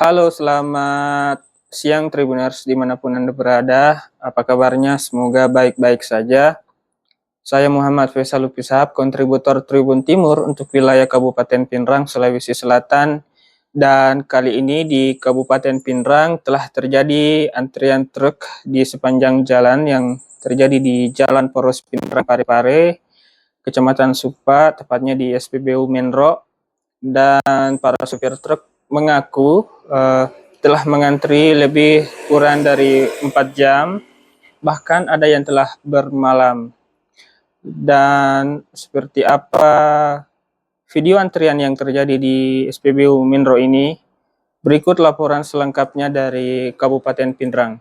Halo, selamat siang Tribuners dimanapun Anda berada. Apa kabarnya? Semoga baik-baik saja. Saya Muhammad Faisal Lupishab, kontributor Tribun Timur untuk wilayah Kabupaten Pinrang, Sulawesi Selatan. Dan kali ini di Kabupaten Pinrang telah terjadi antrian truk di sepanjang jalan yang terjadi di Jalan Poros Pinrang Parepare, Kecamatan Supa, tepatnya di SPBU Menro. Dan para supir truk mengaku telah mengantri lebih kurang dari 4 jam, bahkan ada yang telah bermalam. Dan seperti apa video antrian yang terjadi di SPBU Minro ini, berikut laporan selengkapnya dari Kabupaten Pinrang.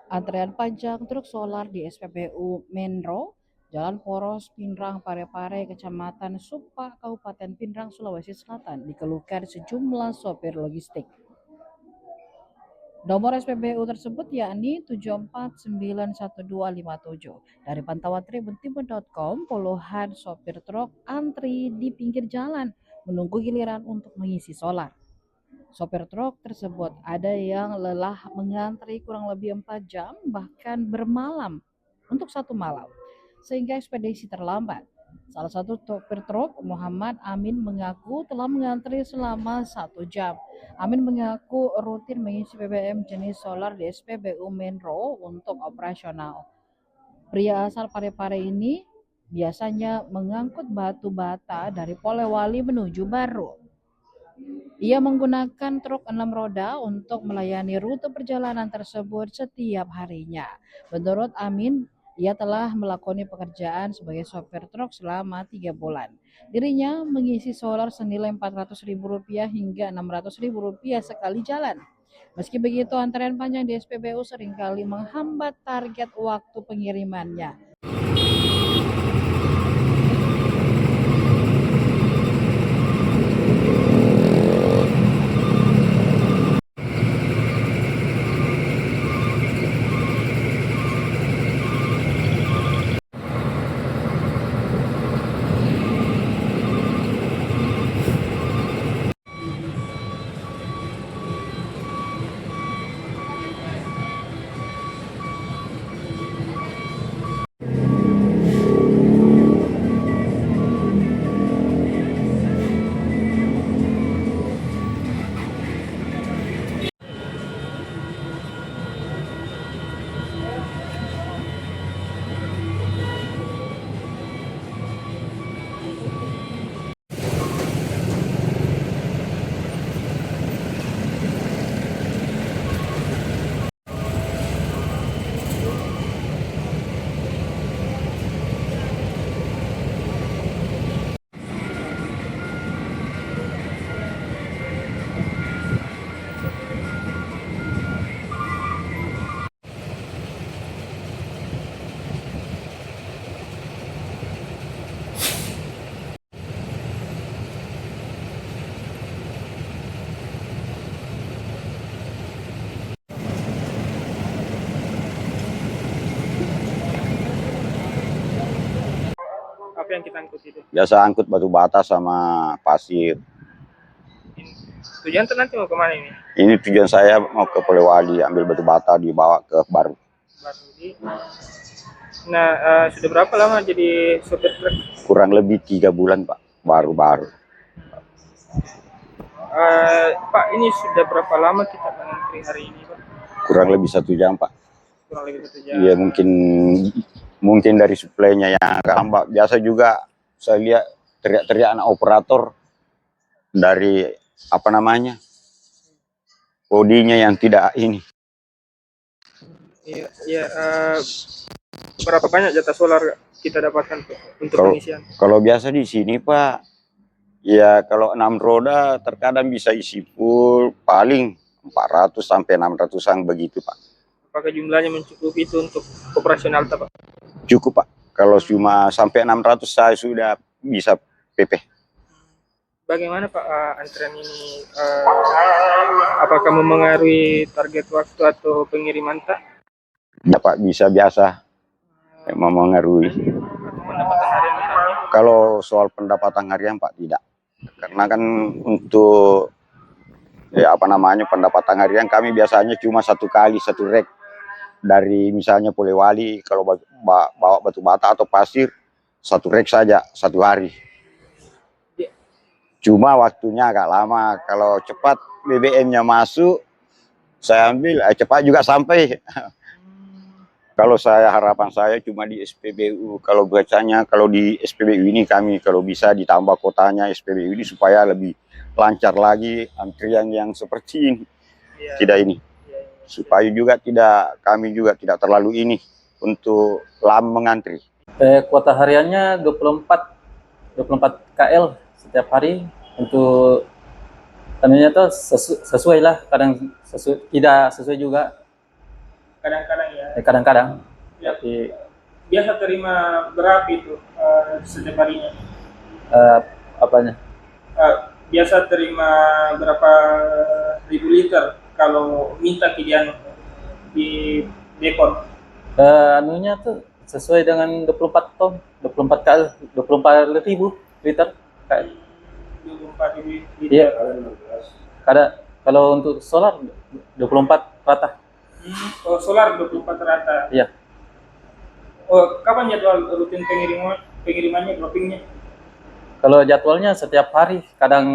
Antrean panjang truk solar di SPBU Menro, Jalan Poros Pinrang Parepare, Kecamatan Supa, Kabupaten Pinrang, Sulawesi Selatan, dikeluhkan sejumlah sopir logistik. Nomor SPBU tersebut yakni 74911257. Dari pantauan tribuntimur.com, puluhan sopir truk antri di pinggir jalan menunggu giliran untuk mengisi solar. Sopir truk tersebut ada yang lelah mengantri kurang lebih 4 jam, bahkan bermalam untuk satu malam, sehingga ekspedisi terlambat. Salah satu sopir truk, Muhammad Amin, mengaku telah mengantri selama 1 jam. Amin mengaku rutin mengisi BBM jenis solar di SPBU Menro untuk operasional. Pria asal Parepare ini biasanya mengangkut batu bata dari Polewali menuju Baru. Ia menggunakan truk 6 roda untuk melayani rute perjalanan tersebut setiap harinya. Menurut Amin, ia telah melakoni pekerjaan sebagai sopir truk selama 3 bulan. Dirinya mengisi solar senilai Rp400.000 hingga Rp600.000 sekali jalan. Meski begitu, antrean panjang di SPBU seringkali menghambat target waktu pengirimannya. Apa yang kita angkut itu? Biasa angkut batu bata sama pasir. Tujuan nanti mau kemana ini? Ini tujuan saya mau ke Polewali, ambil batu bata dibawa ke Baru. Nah, sudah berapa lama jadi sopir truk? Kurang lebih 3 bulan Pak, baru-baru. Pak, ini sudah berapa lama kita mengantri hari ini, Pak? Kurang lebih 1 jam Pak. Kurang lebih 1 jam. Iya, mungkin dari suplainya yang agak lambat. Biasa juga saya lihat teriak-teriak anak operator dari apa namanya, bodinya yang tidak ini. Iya, berapa banyak jatah solar kita dapatkan untuk pengisian? Kalau biasa di sini Pak, ya kalau 6 roda terkadang bisa isi full paling 400 sampai 600-an begitu Pak. Apakah jumlahnya mencukupi itu untuk operasional Pak? Cukup Pak. Kalau cuma sampai 600 saya sudah bisa PP. Bagaimana Pak antrean ini? Apakah memengaruhi target waktu atau pengiriman tak? dapat bisa biasa memengaruhi. Pendapatan harian misalnya? Kalau soal pendapatan harian Pak tidak, karena kan untuk pendapatan harian kami biasanya cuma satu kali satu rek dari misalnya Polewali kalau bawa batu bata atau pasir satu rek saja satu hari. Cuma waktunya agak lama. Kalau cepat BBM-nya masuk, saya ambil cepat juga sampai. Kalau harapan saya cuma di SPBU. Kalau bacanya kalau di SPBU ini kami kalau bisa ditambah kotanya SPBU ini supaya lebih lancar lagi antrian yang seperti ini. Tidak ini. Supaya juga kami juga tidak terlalu ini untuk lama mengantri. Kuota hariannya 24 KL setiap hari. Untuk anunya tuh sesuai lah, kadang tidak sesuai juga. Kadang-kadang ya. Kadang-kadang. Ya. Tapi Biasa terima berapa itu setiap harinya? apanya? Biasa terima berapa ribu liter kalau minta kidian di dekor? Anunya tuh sesuai dengan 24 ton, 24 KL, 24.000 liter. 24.000 liter. Iya. Kalau untuk solar 24 rata. Oh, solar 24 rata. Iya. Oh, kapan jadwal rutin pengirimannya, droppingnya? Kalau jadwalnya setiap hari, kadang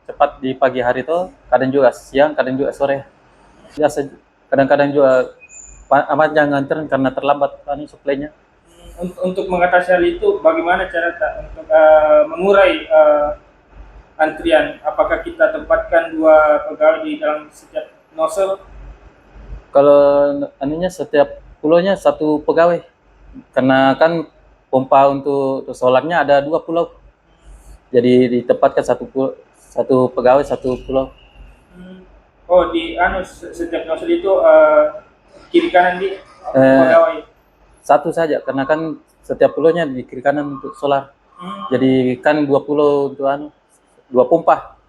cepat di pagi hari tuh, kadang juga siang, kadang juga sore. Biasa kadang-kadang juga amat jangan nganter karena terlambat suplainya. Untuk mengatasi hal itu, bagaimana cara untuk mengurai antrian? Apakah kita tempatkan 2 pegawai di dalam setiap nozzle? Kalau anunya setiap pulaunya 1 pegawai, karena kan pompa untuk solarnya ada 2 pulau, jadi ditempatkan 1 pegawai 1 pulau. Oh, di setiap nozzle itu kiri kanan di pegawai? 1 saja, karena kan setiap pulaunya di kiri kanan untuk solar. Jadi kan 2 pulau untuk 2 pompa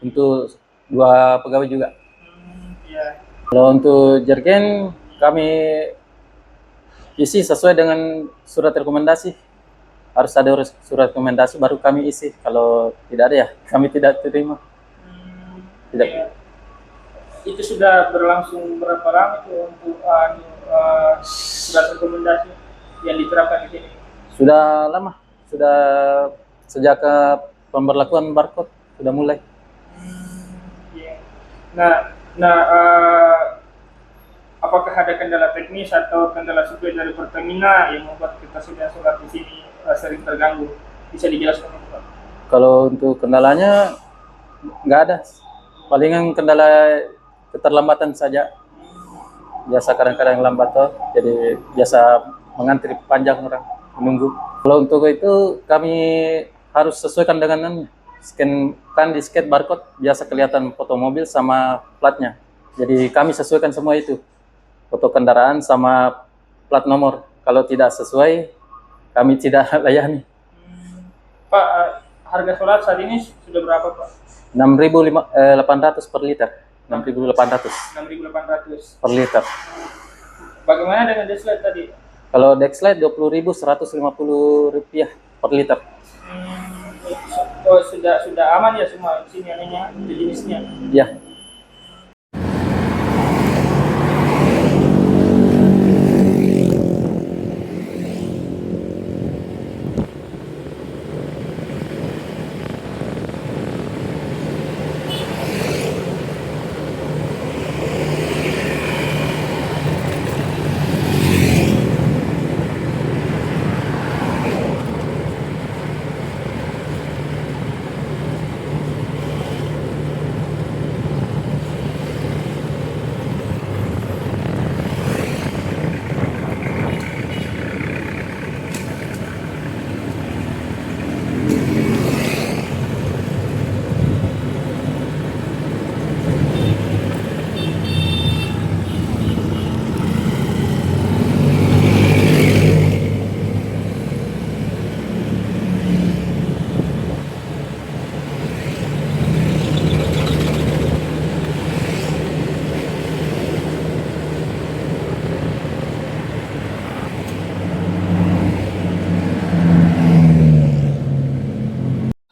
untuk 2 pegawai juga. Iya. Kalau untuk jergen kami isi sesuai dengan surat rekomendasi. Harus ada surat rekomendasi baru kami isi. Kalau tidak ada ya kami tidak terima. Tidak. Iya. Itu sudah berlangsung berapa lama itu untuk surat rekomendasi yang diterapkan di sini? Sudah lama. Sudah sejak pemberlakuan barcode sudah mulai. Iya. Apakah ada kendala teknis atau kendala suplai dari Pertamina yang membuat ketersediaan solar di sini sering terganggu? Bisa dijelaskan, Pak? Kalau untuk kendalanya nggak ada. Palingan kendala keterlambatan saja. Biasa kadang-kadang lambat toh, jadi biasa mengantri panjang orang menunggu. Kalau untuk itu kami harus sesuaikan dengan scan, kan di scan barcode biasa kelihatan foto mobil sama platnya. Jadi kami sesuaikan semua itu, foto kendaraan sama plat nomor. Kalau tidak sesuai, kami tidak layani. Pak, harga solar saat ini sudah berapa, Pak? 6.800 per liter. 6.800 6.800 per liter. Bagaimana dengan Dexlight tadi? Kalau Dexlight 20.150 rupiah per liter. Oh, sudah aman ya semua sini anunya, jenisnya? Ya.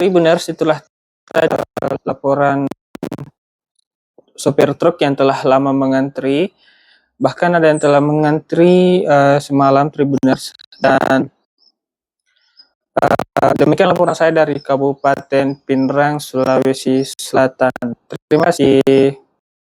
Tribuners, itulah tadi laporan sopir truk yang telah lama mengantri. Bahkan ada yang telah mengantri semalam, Tribuners. Dan demikian laporan saya dari Kabupaten Pinrang, Sulawesi Selatan. Terima kasih.